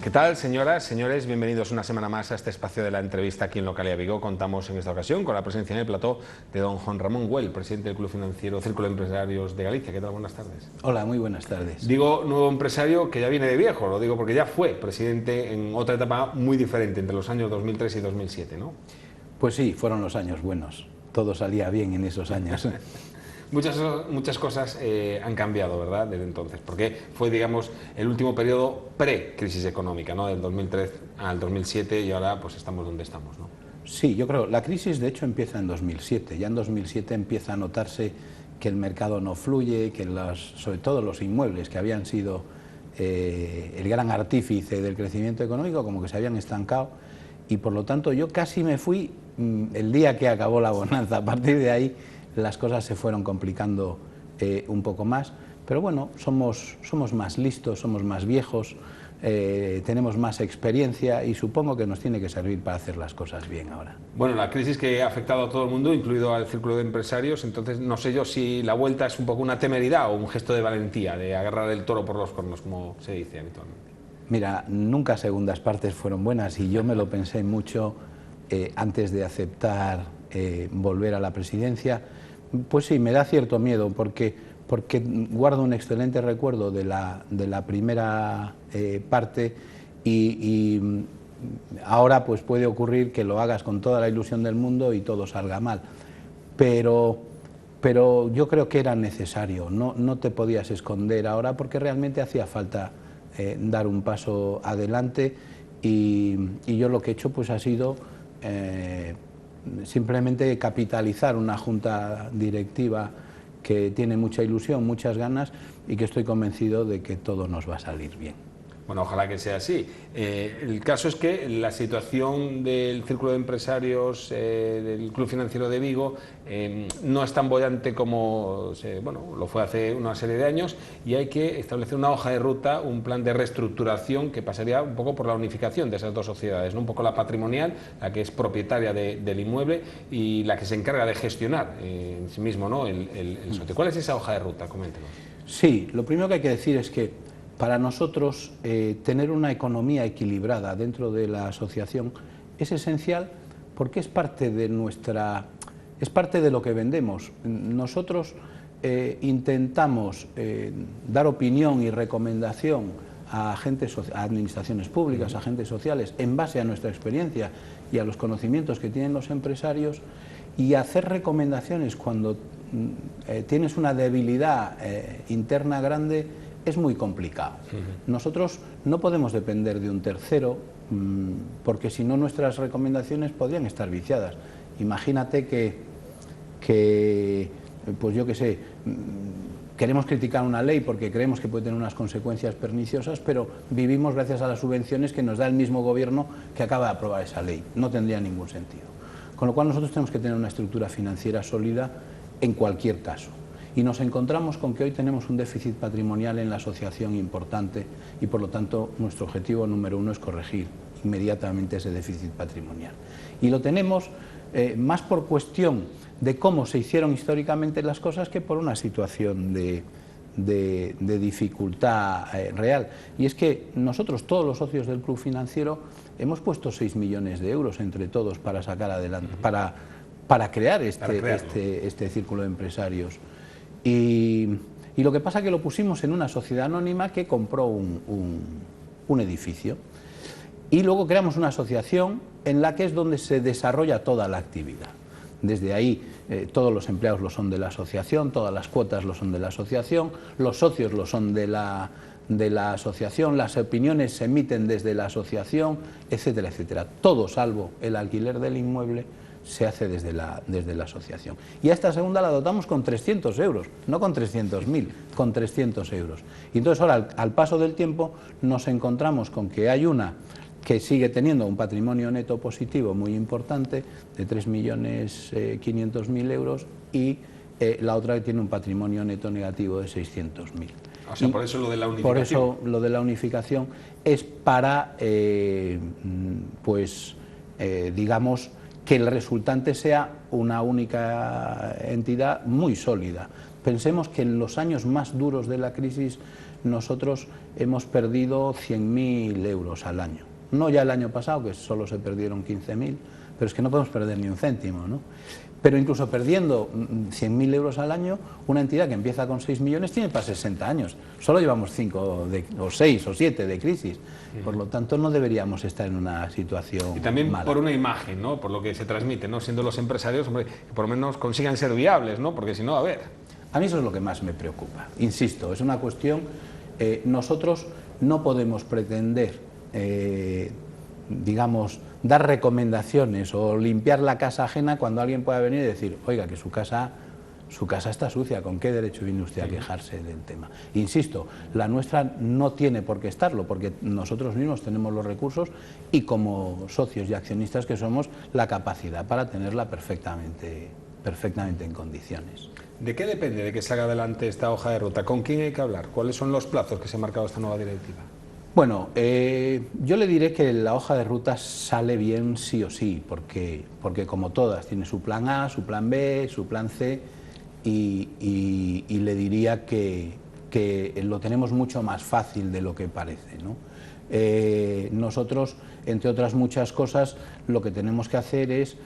¿Qué tal, señoras, señores? Bienvenidos una semana más a este espacio de la entrevista aquí en Localia Vigo. Contamos en esta ocasión con la presencia en el plató de don Juan Ramón Güell, presidente del Club Financiero Círculo de Empresarios de Galicia. ¿Qué tal? Buenas tardes. Hola, muy buenas tardes. Digo nuevo empresario que ya viene de viejo, lo digo porque ya fue presidente en otra etapa muy diferente, entre los años 2003 y 2007, ¿no? Pues sí, fueron los años buenos. Todo salía bien en esos años. Muchas cosas han cambiado, ¿verdad?, desde entonces, porque fue, digamos, el último periodo pre-crisis económica, ¿no?, del 2003 al 2007, y ahora pues estamos donde estamos, ¿no? Sí, yo creo, la crisis de hecho empieza en 2007, ya en 2007 empieza a notarse que el mercado no fluye, que sobre todo los inmuebles que habían sido el gran artífice del crecimiento económico, como que se habían estancado, y por lo tanto yo casi me fui el día que acabó la bonanza. A partir de ahí las cosas se fueron complicando un poco más, pero bueno, somos más listos, somos más viejos, tenemos más experiencia y supongo que nos tiene que servir para hacer las cosas bien ahora. Bueno, la crisis que ha afectado a todo el mundo, incluido al Círculo de Empresarios, entonces no sé yo si la vuelta es un poco una temeridad o un gesto de valentía, de agarrar el toro por los cuernos, como se dice habitualmente. Mira, nunca segundas partes fueron buenas y yo me lo pensé mucho antes de aceptar volver a la presidencia. Pues sí, me da cierto miedo porque guardo un excelente recuerdo de la primera parte y ahora pues puede ocurrir que lo hagas con toda la ilusión del mundo y todo salga mal. Pero yo creo que era necesario, no te podías esconder ahora porque realmente hacía falta dar un paso adelante y yo lo que he hecho pues ha sido simplemente capitalizar una junta directiva que tiene mucha ilusión, muchas ganas y que estoy convencido de que todo nos va a salir bien. Bueno, ojalá que sea así. El caso es que la situación del Círculo de Empresarios del Club Financiero de Vigo no es tan bollante como lo fue hace una serie de años, y hay que establecer una hoja de ruta, un plan de reestructuración que pasaría un poco por la unificación de esas dos sociedades, ¿no? Un poco la patrimonial, la que es propietaria del inmueble, y la que se encarga de gestionar en sí mismo, ¿no?, el socio. ¿Cuál es esa hoja de ruta? Coméntenos. Sí, lo primero que hay que decir es que para nosotros tener una economía equilibrada dentro de la asociación es esencial porque es parte de lo que vendemos. Nosotros intentamos dar opinión y recomendación a administraciones públicas, a agentes sociales, en base a nuestra experiencia y a los conocimientos que tienen los empresarios, y hacer recomendaciones cuando tienes una debilidad interna grande es muy complicado. Nosotros no podemos depender de un tercero porque si no nuestras recomendaciones podrían estar viciadas. Imagínate que pues yo qué sé, queremos criticar una ley porque creemos que puede tener unas consecuencias perniciosas, pero vivimos gracias a las subvenciones que nos da el mismo gobierno que acaba de aprobar esa ley. No tendría ningún sentido. Con lo cual nosotros tenemos que tener una estructura financiera sólida en cualquier caso. Y nos encontramos con que hoy tenemos un déficit patrimonial en la asociación importante y por lo tanto nuestro objetivo número uno es corregir inmediatamente ese déficit patrimonial. Y lo tenemos más por cuestión de cómo se hicieron históricamente las cosas que por una situación de dificultad real. Y es que nosotros, todos los socios del Club Financiero, hemos puesto 6 millones de euros entre todos para sacar adelante, para crear este círculo de empresarios. Y lo que pasa es que lo pusimos en una sociedad anónima que compró un edificio y luego creamos una asociación en la que es donde se desarrolla toda la actividad. Desde ahí todos los empleados lo son de la asociación, todas las cuotas lo son de la asociación, los socios lo son de la asociación, las opiniones se emiten desde la asociación, etcétera, etcétera. Todo salvo el alquiler del inmueble se hace desde la asociación. Y a esta segunda la dotamos con 300 euros, no con 300.000, con 300 euros. Y entonces ahora, al paso del tiempo, nos encontramos con que hay una que sigue teniendo un patrimonio neto positivo muy importante, de 3.500.000 euros, y la otra que tiene un patrimonio neto negativo de 600.000. O sea, por eso lo de la unificación. Por eso lo de la unificación es para, digamos, que el resultante sea una única entidad muy sólida. Pensemos que en los años más duros de la crisis nosotros hemos perdido 100.000 euros al año. No ya el año pasado, que solo se perdieron 15.000, pero es que no podemos perder ni un céntimo, ¿no? Pero incluso perdiendo 100.000 euros al año, una entidad que empieza con 6 millones tiene para 60 años. Solo llevamos 5 o 6 o 7 de crisis. Por lo tanto, no deberíamos estar en una situación y también mala. Por una imagen, ¿no? Por lo que se transmite, ¿no? Siendo los empresarios, hombre, que por lo menos consigan ser viables, ¿no? Porque si no, a ver... A mí eso es lo que más me preocupa. Insisto, es una cuestión... nosotros no podemos pretender, digamos, dar recomendaciones o limpiar la casa ajena cuando alguien pueda venir y decir, oiga, que su casa está sucia, ¿con qué derecho viene usted a quejarse del tema? Insisto, la nuestra no tiene por qué estarlo, porque nosotros mismos tenemos los recursos y como socios y accionistas que somos, la capacidad para tenerla perfectamente en condiciones. ¿De qué depende de que salga adelante esta hoja de ruta? ¿Con quién hay que hablar? ¿Cuáles son los plazos que se ha marcado esta nueva directiva? Bueno, yo le diré que la hoja de ruta sale bien sí o sí, porque como todas, tiene su plan A, su plan B, su plan C, y le diría que lo tenemos mucho más fácil de lo que parece, ¿no? Nosotros, entre otras muchas cosas, lo que tenemos que hacer es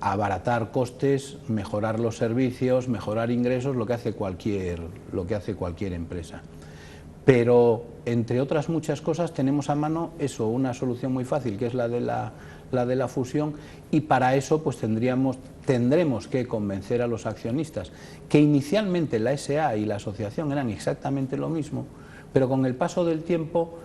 abaratar costes, mejorar los servicios, mejorar ingresos, lo que hace cualquier empresa. Pero, entre otras muchas cosas, tenemos a mano eso, una solución muy fácil, que es la de la fusión, y para eso pues tendremos que convencer a los accionistas, que inicialmente la SA y la asociación eran exactamente lo mismo, pero con el paso del tiempo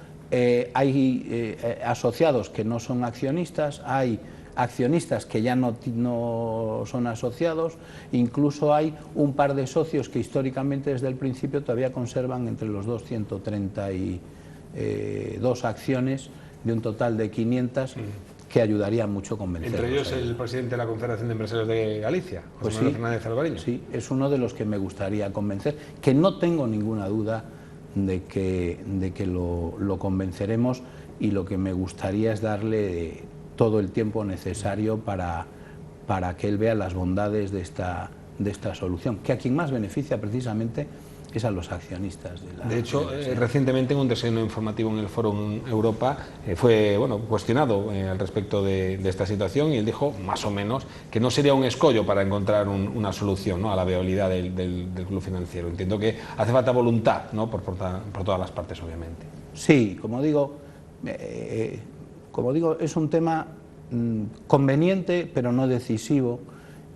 hay asociados que no son accionistas, hay accionistas que ya no son asociados, incluso hay un par de socios que históricamente desde el principio todavía conservan entre los 232 acciones de un total de 500 que ayudaría mucho a convencerlos. Entre ellos el presidente de la Confederación de Empresarios de Galicia, José Manuel Fernández Alvariño. Sí, es uno de los que me gustaría convencer, que no tengo ninguna duda de que lo convenceremos, y lo que me gustaría es darle todo el tiempo necesario para que él vea las bondades de esta solución, que a quien más beneficia precisamente es a los accionistas. De hecho, recientemente en un desayuno informativo en el Fórum Europa fue cuestionado al respecto de esta situación, y él dijo, más o menos, que no sería un escollo para encontrar una solución, ¿no?, a la viabilidad del club financiero. Entiendo que hace falta voluntad, ¿no?, por todas las partes, obviamente. Sí, como digo, es un tema conveniente, pero no decisivo,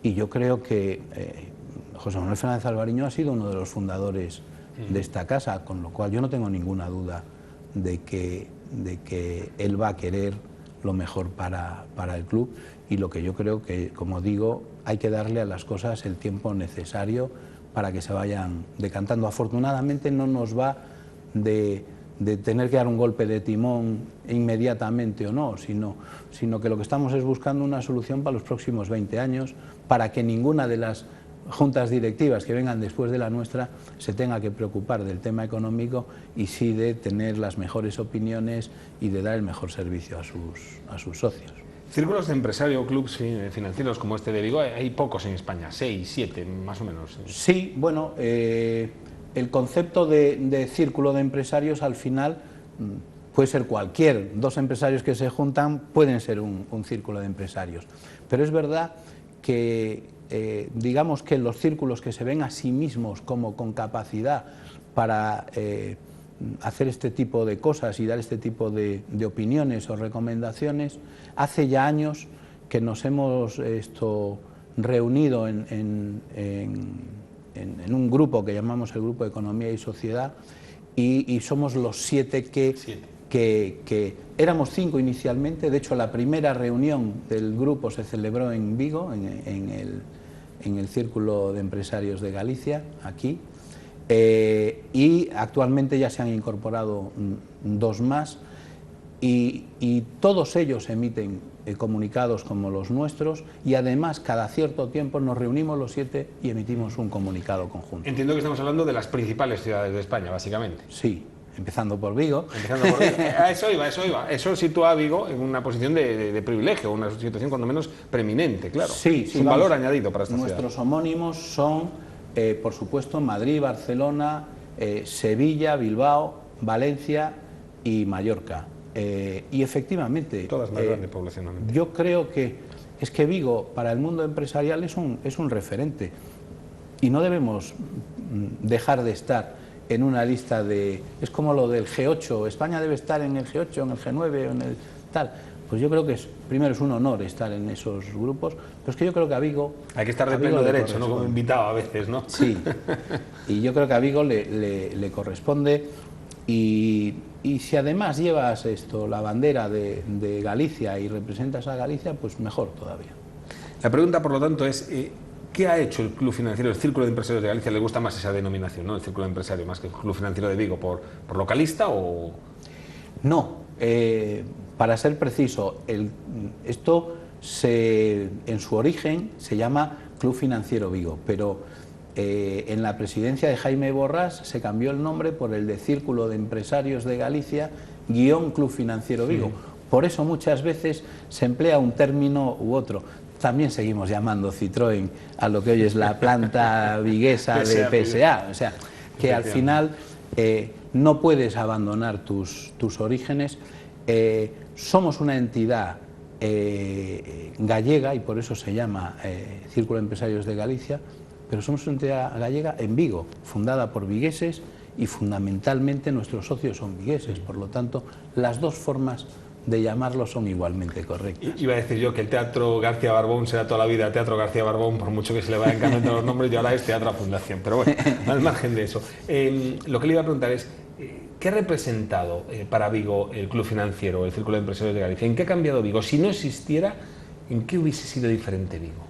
y yo creo que José Manuel Fernández Alvariño ha sido uno de los fundadores de esta casa, con lo cual yo no tengo ninguna duda de que él va a querer lo mejor para el club, y lo que yo creo que, como digo, hay que darle a las cosas el tiempo necesario para que se vayan decantando. Afortunadamente no nos va de tener que dar un golpe de timón inmediatamente o no, sino que lo que estamos es buscando una solución para los próximos 20 años, para que ninguna de las juntas directivas que vengan después de la nuestra se tenga que preocupar del tema económico, y sí de tener las mejores opiniones y de dar el mejor servicio a sus socios. Círculos de empresarios, clubs financieros como este de Vigo, hay pocos en España, 6, 7 más o menos. Sí, bueno, el concepto de círculo de empresarios al final puede ser cualquier. Dos empresarios que se juntan pueden ser un círculo de empresarios. Pero es verdad que digamos que los círculos que se ven a sí mismos como con capacidad para hacer este tipo de cosas y dar este tipo de opiniones o recomendaciones, hace ya años que nos hemos reunido en un grupo que llamamos el Grupo de Economía y Sociedad, y somos los 7 que éramos 5 inicialmente. De hecho, la primera reunión del grupo se celebró en Vigo, en el Círculo de Empresarios de Galicia, aquí, y actualmente ya se han incorporado 2 más, y todos ellos emiten comunicados como los nuestros, y además cada cierto tiempo nos reunimos los 7 y emitimos un comunicado conjunto. Entiendo que estamos hablando de las principales ciudades de España, básicamente. Sí. Empezando por Vigo. A eso iba. Eso sitúa a Vigo en una posición de privilegio, una situación cuando menos preeminente, claro. Sí, es un valor añadido para esta ciudad. Nuestros homónimos son, por supuesto, Madrid, Barcelona, Sevilla, Bilbao, Valencia y Mallorca. Y efectivamente, todas más grandes poblacionalmente. Yo creo que es que Vigo para el mundo empresarial es un referente y no debemos dejar de estar en una lista de... Es como lo del G8, España debe estar en el G8, en el G9 o en el tal. Pues yo creo que primero es un honor estar en esos grupos, pero es que yo creo que a Vigo... Hay que estar de pleno derecho, ¿no? Como invitado a veces, ¿no? Sí, y yo creo que a Vigo le corresponde, y si además llevas la bandera de Galicia y representas a Galicia, pues mejor todavía. La pregunta, por lo tanto, es... ¿qué ha hecho el Club Financiero, el Círculo de Empresarios de Galicia? ¿Le gusta más esa denominación, ¿no? El Círculo de Empresarios, más que el Club Financiero de Vigo, por localista o...? No, para ser preciso, esto en su origen se llama Club Financiero Vigo, pero en la presidencia de Jaime Borrás se cambió el nombre por el de Círculo de Empresarios de Galicia _ Club Financiero Vigo. Sí. Por eso muchas veces se emplea un término u otro. También seguimos llamando Citroën a lo que hoy es la planta viguesa de PSA. O sea, que al final no puedes abandonar tus orígenes. Somos una entidad gallega y por eso se llama Círculo de Empresarios de Galicia, pero somos una entidad gallega en Vigo, fundada por vigueses y fundamentalmente nuestros socios son vigueses. Por lo tanto, las dos formas de llamarlo son igualmente correctas. Iba a decir yo que el Teatro García Barbón será toda la vida Teatro García Barbón, por mucho que se le vayan cambiando los nombres, y ahora es Teatro Fundación. Pero bueno, al margen de eso, lo que le iba a preguntar es, ¿qué ha representado para Vigo el Club Financiero, el Círculo de Empresarios de Galicia? ¿En qué ha cambiado Vigo? Si no existiera, ¿en qué hubiese sido diferente Vigo?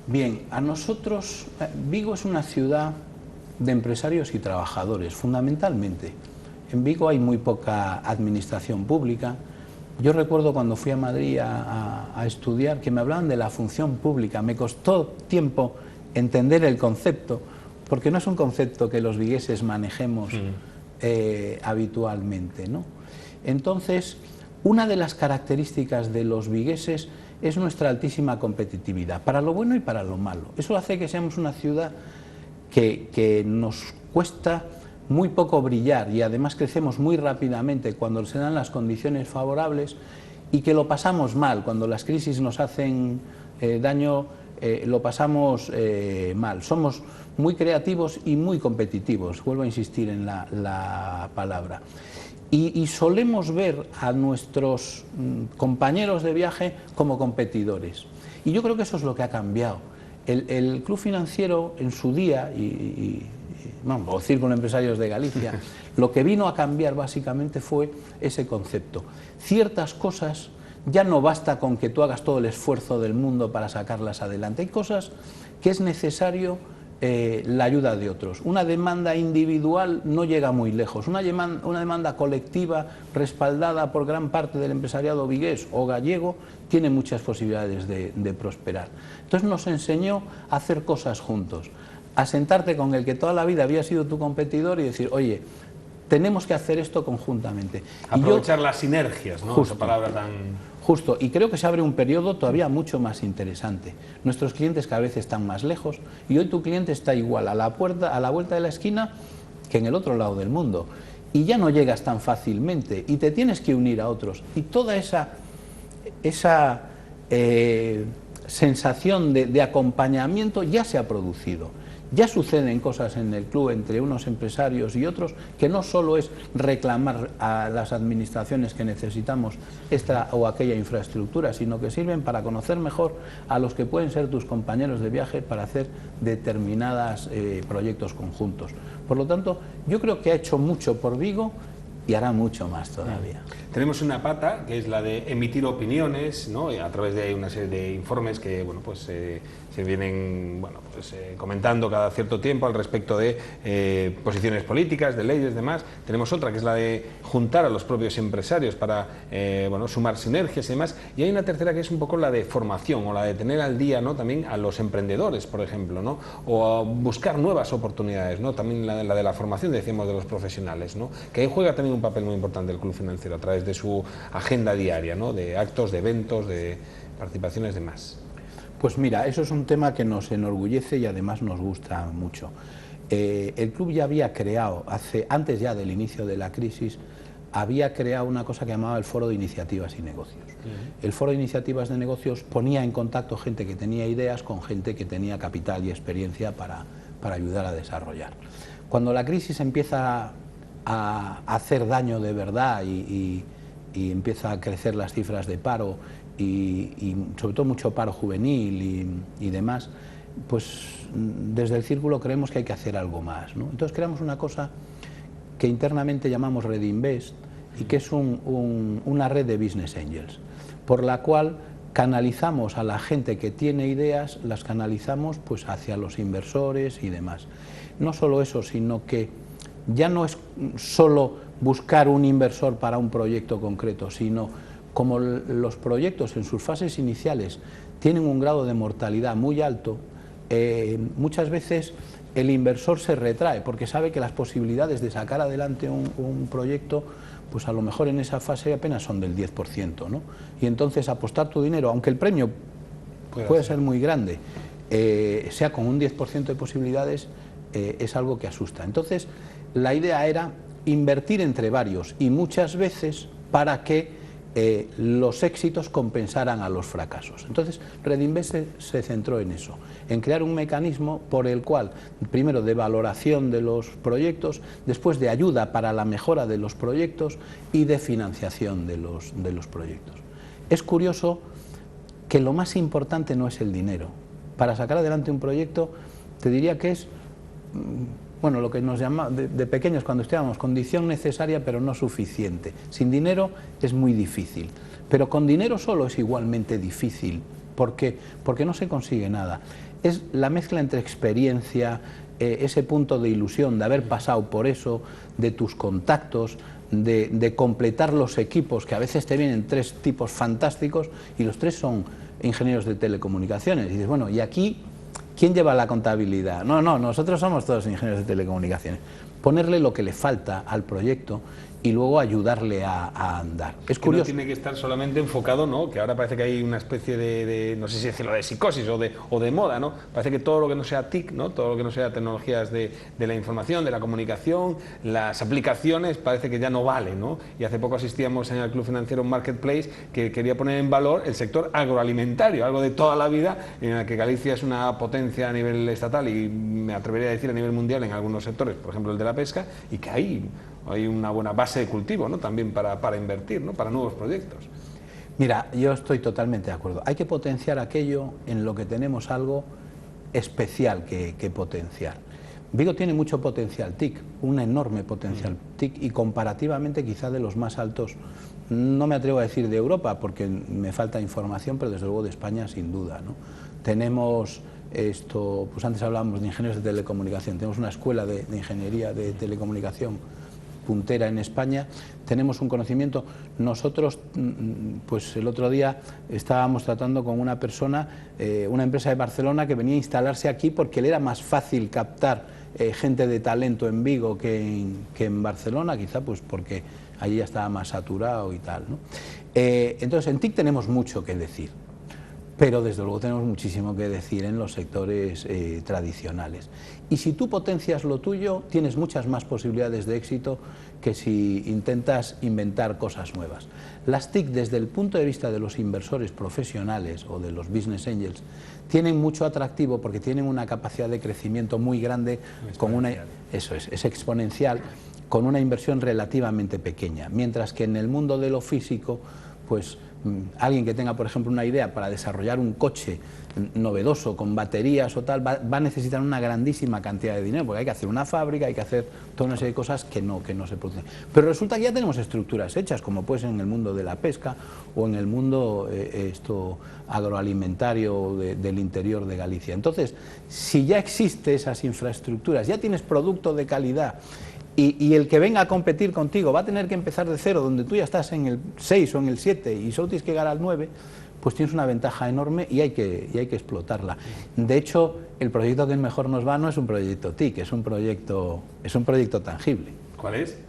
Bien, a nosotros, Vigo es una ciudad de empresarios y trabajadores, fundamentalmente. En Vigo hay muy poca administración pública. Yo recuerdo cuando fui a Madrid a estudiar que me hablaban de la función pública. Me costó tiempo entender el concepto, porque no es un concepto que los vigueses manejemos habitualmente, ¿no? Entonces, una de las características de los vigueses es nuestra altísima competitividad, para lo bueno y para lo malo. Eso hace que seamos una ciudad que nos cuesta muy poco brillar y además crecemos muy rápidamente cuando se dan las condiciones favorables, y que lo pasamos mal cuando las crisis nos hacen daño, lo pasamos mal. Somos muy creativos y muy competitivos, vuelvo a insistir en la palabra. Y solemos ver a nuestros compañeros de viaje como competidores. Y yo creo que eso es lo que ha cambiado. El Club Financiero en su día, o Círculo de Empresarios de Galicia, lo que vino a cambiar básicamente fue ese concepto. Ciertas cosas ya no basta con que tú hagas todo el esfuerzo del mundo para sacarlas adelante. Hay cosas que es necesario la ayuda de otros. Una demanda individual no llega muy lejos. Una demanda colectiva respaldada por gran parte del empresariado vigués o gallego tiene muchas posibilidades de prosperar. Entonces nos enseñó a hacer cosas juntos, a sentarte con el que toda la vida había sido tu competidor y decir, oye, tenemos que hacer esto conjuntamente. Aprovechar las sinergias, ¿no? Justo, esa palabra tan... Justo, y creo que se abre un periodo todavía mucho más interesante. Nuestros clientes cada vez están más lejos y hoy tu cliente está igual a la vuelta de la esquina que en el otro lado del mundo. Y ya no llegas tan fácilmente y te tienes que unir a otros. Y toda esa sensación de acompañamiento ya se ha producido. Ya suceden cosas en el club entre unos empresarios y otros que no solo es reclamar a las administraciones que necesitamos esta o aquella infraestructura, sino que sirven para conocer mejor a los que pueden ser tus compañeros de viaje para hacer determinados proyectos conjuntos. Por lo tanto, yo creo que ha hecho mucho por Vigo y hará mucho más todavía. Tenemos una pata que es la de emitir opiniones, ¿no? A través de una serie de informes que bueno, pues, se vienen comentando cada cierto tiempo al respecto de posiciones políticas, de leyes, demás. Tenemos otra que es la de juntar a los propios empresarios para sumar sinergias y demás. Y hay una tercera que es un poco la de formación o la de tener al día, ¿no? También a los emprendedores, por ejemplo, ¿no? O a buscar nuevas oportunidades, ¿no? También la de la formación, decíamos, de los profesionales, ¿no? Que ahí juega también un papel muy importante el Club Financiero a través de su agenda diaria, ¿no? De actos, de eventos, de participaciones, demás. Pues mira, eso es un tema que nos enorgullece y además nos gusta mucho. el club ya había creado, antes ya del inicio de la crisis, había creado una cosa que llamaba el Foro de Iniciativas y Negocios. El Foro de Iniciativas de Negocios ponía en contacto gente que tenía ideas con gente que tenía capital y experiencia para ayudar a desarrollar. Cuando la crisis empieza a hacer daño de verdad y empieza a crecer las cifras de paro y sobre todo mucho paro juvenil y demás, pues desde el Círculo creemos que hay que hacer algo más, ¿no? Entonces creamos una cosa que internamente llamamos Red Invest y que es una red de Business Angels, por la cual canalizamos a la gente que tiene ideas, las canalizamos pues hacia los inversores y demás. No solo eso, sino que ya no es solo buscar un inversor para un proyecto concreto, sino como los proyectos en sus fases iniciales tienen un grado de mortalidad muy alto, muchas veces el inversor se retrae porque sabe que las posibilidades de sacar adelante un proyecto, pues a lo mejor en esa fase apenas son del 10%, ¿no? Y entonces apostar tu dinero, aunque el premio puede ser muy grande, sea con un 10% de posibilidades, es algo que asusta. Entonces la idea era invertir entre varios y muchas veces para que los éxitos compensaran a los fracasos. Entonces Red Invest se centró en eso, en crear un mecanismo por el cual, primero de valoración de los proyectos, después de ayuda para la mejora de los proyectos y de financiación de los proyectos. Es curioso que lo más importante no es el dinero. Para sacar adelante un proyecto, te diría que es, bueno, lo que nos llama de pequeños cuando estudiábamos, condición necesaria pero no suficiente. Sin dinero es muy difícil, pero con dinero solo es igualmente difícil. ¿Por qué? Porque no se consigue nada. Es la mezcla entre experiencia, ese punto de ilusión, de haber pasado por eso, de tus contactos, de completar los equipos, que a veces te vienen 3 tipos fantásticos y los 3 son ingenieros de telecomunicaciones. Y dices, bueno, ¿y aquí quién lleva la contabilidad? No, nosotros somos todos ingenieros de telecomunicaciones. Ponerle lo que le falta al proyecto y luego ayudarle a andar. Es curioso. No tiene que estar solamente enfocado, ¿no? Que ahora parece que hay una especie no sé si decirlo, de psicosis o de moda, ¿no? Parece que todo lo que no sea TIC, ¿no? Todo lo que no sea tecnologías de la información, de la comunicación, las aplicaciones, parece que ya no vale, ¿no? Y hace poco asistíamos en el Club Financiero Marketplace que quería poner en valor el sector agroalimentario, algo de toda la vida, en el que Galicia es una potencia a nivel estatal y me atrevería a decir a nivel mundial en algunos sectores, por ejemplo el de la pesca, y que hay una buena base de cultivo, ¿no? También para invertir, ¿no? Para nuevos proyectos. Mira, yo estoy totalmente de acuerdo. Hay que potenciar aquello en lo que tenemos algo especial que potenciar. Vigo tiene mucho potencial TIC, un enorme potencial TIC y comparativamente quizá de los más altos, no me atrevo a decir de Europa porque me falta información, pero desde luego de España sin duda, ¿no? Tenemos esto, pues antes hablábamos de ingenieros de telecomunicación, tenemos una escuela de ingeniería de telecomunicación puntera en España, tenemos un conocimiento. Nosotros, pues el otro día estábamos tratando con una persona, una empresa de Barcelona que venía a instalarse aquí porque le era más fácil captar gente de talento en Vigo que en Barcelona, quizá pues porque allí ya estaba más saturado y tal, ¿no? Entonces en TIC tenemos mucho que decir, pero desde luego tenemos muchísimo que decir en los sectores tradicionales. Y si tú potencias lo tuyo, tienes muchas más posibilidades de éxito que si intentas inventar cosas nuevas. Las TIC, desde el punto de vista de los inversores profesionales o de los business angels, tienen mucho atractivo porque tienen una capacidad de crecimiento muy grande, es exponencial, con una inversión relativamente pequeña, mientras que en el mundo de lo físico, pues alguien que tenga, por ejemplo, una idea para desarrollar un coche novedoso con baterías o tal, va a necesitar una grandísima cantidad de dinero, porque hay que hacer una fábrica, hay que hacer toda una serie de cosas que no se producen. Pero resulta que ya tenemos estructuras hechas, como puede ser en el mundo de la pesca o en el mundo agroalimentario del interior de Galicia. Entonces, si ya existen esas infraestructuras, ya tienes producto de calidad, y el que venga a competir contigo va a tener que empezar de cero, donde tú ya estás en el 6 o en el 7 y solo tienes que llegar al 9, pues tienes una ventaja enorme y hay que explotarla. De hecho, el proyecto que mejor nos va no es un proyecto TIC, es un proyecto tangible. ¿Cuál es?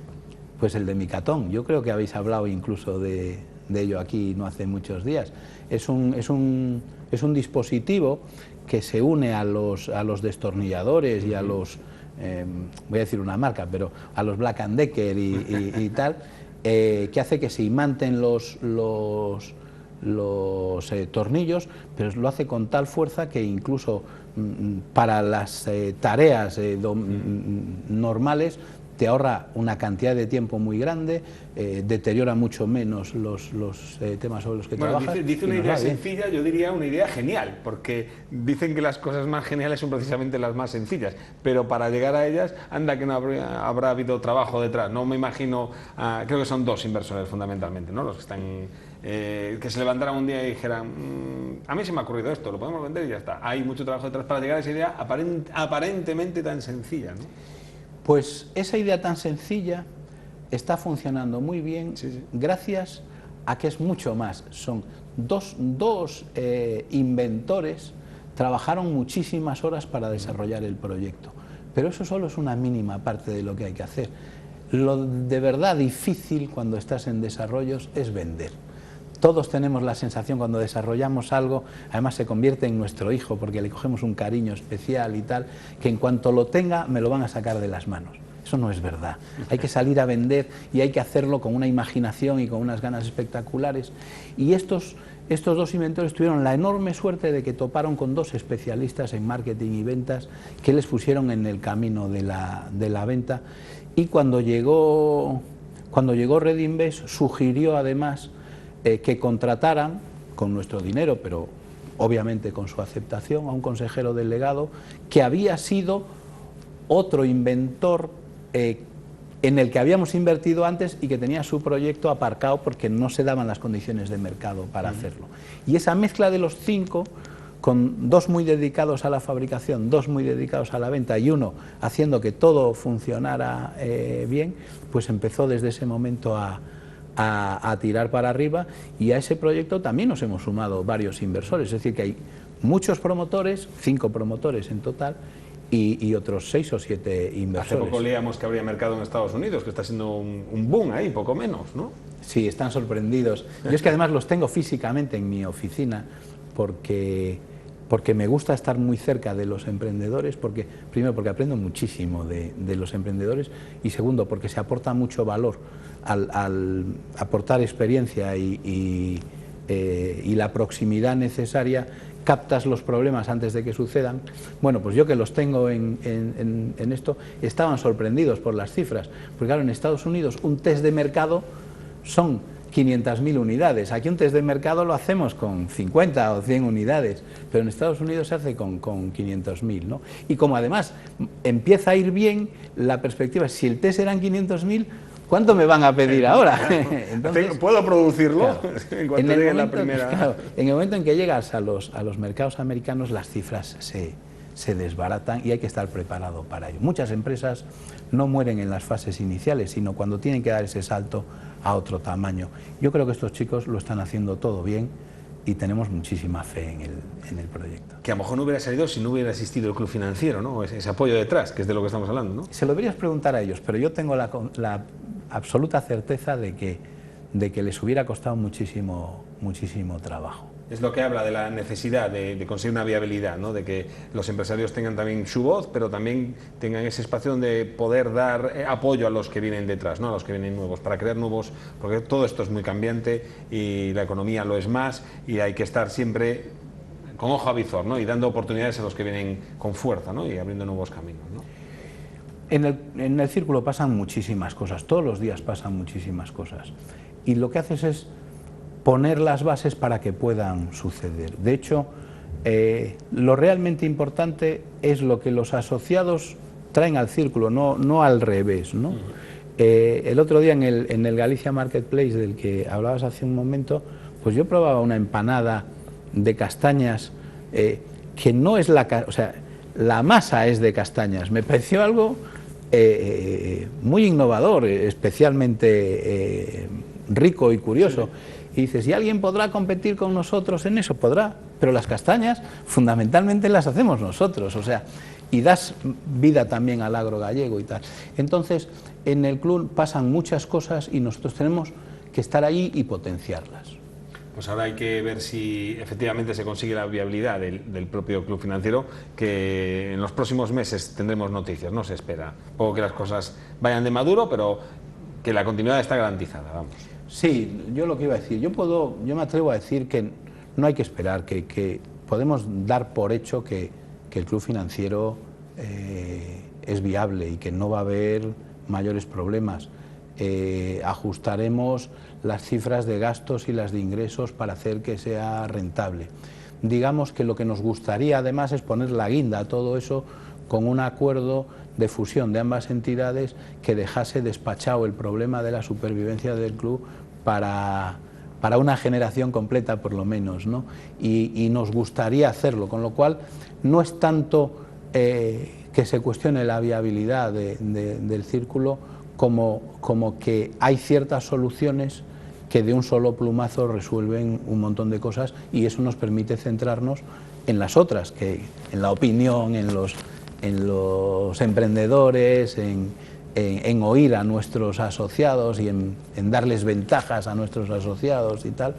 Pues el de Micatón. Yo creo que habéis hablado incluso de ello aquí no hace muchos días. Es un dispositivo que se une a los destornilladores y a los voy a decir una marca, pero a los Black & Decker y tal, que hace que se imanten los tornillos, pero lo hace con tal fuerza que incluso para las tareas normales te ahorra una cantidad de tiempo muy grande, deteriora mucho menos los temas sobre los que trabajas. Dice una idea sencilla, yo diría una idea genial, porque dicen que las cosas más geniales son precisamente las más sencillas, pero para llegar a ellas, anda que no habrá habido trabajo detrás. No me imagino, creo que son dos inversores fundamentalmente, ¿no? Los que están... que se levantaran un día y dijeran, a mí se me ha ocurrido esto, lo podemos vender y ya está. Hay mucho trabajo detrás para llegar a esa idea aparentemente tan sencilla, ¿no? Pues esa idea tan sencilla está funcionando muy bien, gracias a que es mucho más. Son dos inventores, trabajaron muchísimas horas para desarrollar el proyecto, pero eso solo es una mínima parte de lo que hay que hacer. Lo de verdad difícil cuando estás en desarrollos es vender. Todos tenemos la sensación cuando desarrollamos algo, además se convierte en nuestro hijo porque le cogemos un cariño especial y tal, que en cuanto lo tenga me lo van a sacar de las manos. Eso no es verdad. Hay que salir a vender y hay que hacerlo con una imaginación y con unas ganas espectaculares. Y estos dos inventores tuvieron la enorme suerte de que toparon con dos especialistas en marketing y ventas que les pusieron en el camino de la venta. Y cuando llegó Redinvest, sugirió además que contrataran con nuestro dinero, pero obviamente con su aceptación, a un consejero delegado que había sido otro inventor en el que habíamos invertido antes y que tenía su proyecto aparcado porque no se daban las condiciones de mercado para hacerlo. Y esa mezcla de los 5, con 2 muy dedicados a la fabricación, 2 muy dedicados a la venta y 1 haciendo que todo funcionara bien, pues empezó desde ese momento a tirar para arriba, y a ese proyecto también nos hemos sumado varios inversores, es decir que hay muchos promotores, 5 promotores en total, y otros 6 o 7 inversores. Hace poco leíamos que habría mercado en Estados Unidos, que está siendo un boom ahí, poco menos, ¿no? Sí, están sorprendidos. Yo es que además los tengo físicamente en mi oficina porque me gusta estar muy cerca de los emprendedores, primero porque aprendo muchísimo de los emprendedores, y segundo porque se aporta mucho valor al aportar experiencia y la proximidad necesaria. Captas los problemas antes de que sucedan. Bueno, pues yo que los tengo en esto, estaban sorprendidos por las cifras, porque claro, en Estados Unidos un test de mercado son 500.000 unidades, aquí un test de mercado lo hacemos con 50 o 100 unidades, pero en Estados Unidos se hace con 500.000, ¿no? Y como además empieza a ir bien, la perspectiva es, si el test eran 500.000, ¿cuánto me van a pedir ahora? Entonces, ¿puedo producirlo? Claro, en cuanto llegue la primera... Claro, en el momento en que llegas a los mercados americanos, las cifras se desbaratan y hay que estar preparado para ello. Muchas empresas no mueren en las fases iniciales, sino cuando tienen que dar ese salto a otro tamaño. Yo creo que estos chicos lo están haciendo todo bien y tenemos muchísima fe en el proyecto. Que a lo mejor no hubiera salido si no hubiera existido el club financiero, ¿no? Ese apoyo detrás, que es de lo que estamos hablando, ¿no? Se lo deberías preguntar a ellos, pero yo tengo la absoluta certeza de que les hubiera costado muchísimo trabajo. Es lo que habla de la necesidad de conseguir una viabilidad, ¿no? De que los empresarios tengan también su voz, pero también tengan ese espacio donde poder dar apoyo a los que vienen detrás, ¿no? A los que vienen nuevos, para crear nuevos, porque todo esto es muy cambiante y la economía lo es más, y hay que estar siempre con ojo avizor, ¿no? Y dando oportunidades a los que vienen con fuerza, ¿no? Y abriendo nuevos caminos, ¿no? En el círculo pasan muchísimas cosas, todos los días pasan muchísimas cosas, y lo que haces es poner las bases para que puedan suceder. De hecho, lo realmente importante es lo que los asociados traen al círculo, no al revés, ¿no? El otro día en el Galicia Marketplace, del que hablabas hace un momento, pues yo probaba una empanada de castañas que no es o sea, la masa es de castañas. Me pareció algo muy innovador, especialmente rico y curioso. Y dices, ¿y alguien podrá competir con nosotros en eso? Podrá, pero las castañas fundamentalmente las hacemos nosotros, o sea, y das vida también al agro gallego y tal. Entonces, en el club pasan muchas cosas y nosotros tenemos que estar ahí y potenciarlas. Pues ahora hay que ver si efectivamente se consigue la viabilidad del propio club financiero, que en los próximos meses tendremos noticias, no se espera. Poco que las cosas vayan de maduro, pero que la continuidad está garantizada, vamos. Sí, yo lo que iba a decir, yo me atrevo a decir que no hay que esperar, que podemos dar por hecho que el club financiero es viable y que no va a haber mayores problemas. Ajustaremos las cifras de gastos y las de ingresos para hacer que sea rentable. Digamos que lo que nos gustaría además es poner la guinda a todo eso con un acuerdo de fusión de ambas entidades que dejase despachado el problema de la supervivencia del club para una generación completa por lo menos, ¿no? Y nos gustaría hacerlo, con lo cual no es tanto que se cuestione la viabilidad del círculo como que hay ciertas soluciones que de un solo plumazo resuelven un montón de cosas, y eso nos permite centrarnos en las otras, que en la opinión, en los emprendedores, en oír a nuestros asociados y en darles ventajas a nuestros asociados y tal,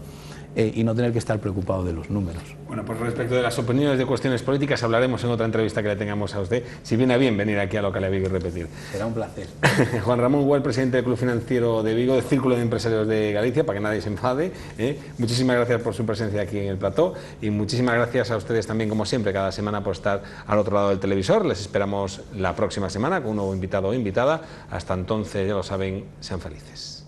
y no tener que estar preocupado de los números. Bueno, pues respecto de las opiniones de cuestiones políticas hablaremos en otra entrevista que le tengamos a usted, si viene a bien venir aquí a Local Vigo y repetir. Será un placer. Juan Ramón Güell, presidente del Club Financiero de Vigo, del Círculo de Empresarios de Galicia, para que nadie se enfade. Muchísimas gracias por su presencia aquí en el plató, y muchísimas gracias a ustedes también, como siempre, cada semana por estar al otro lado del televisor. Les esperamos la próxima semana con un nuevo invitado o invitada. Hasta entonces, ya lo saben, sean felices.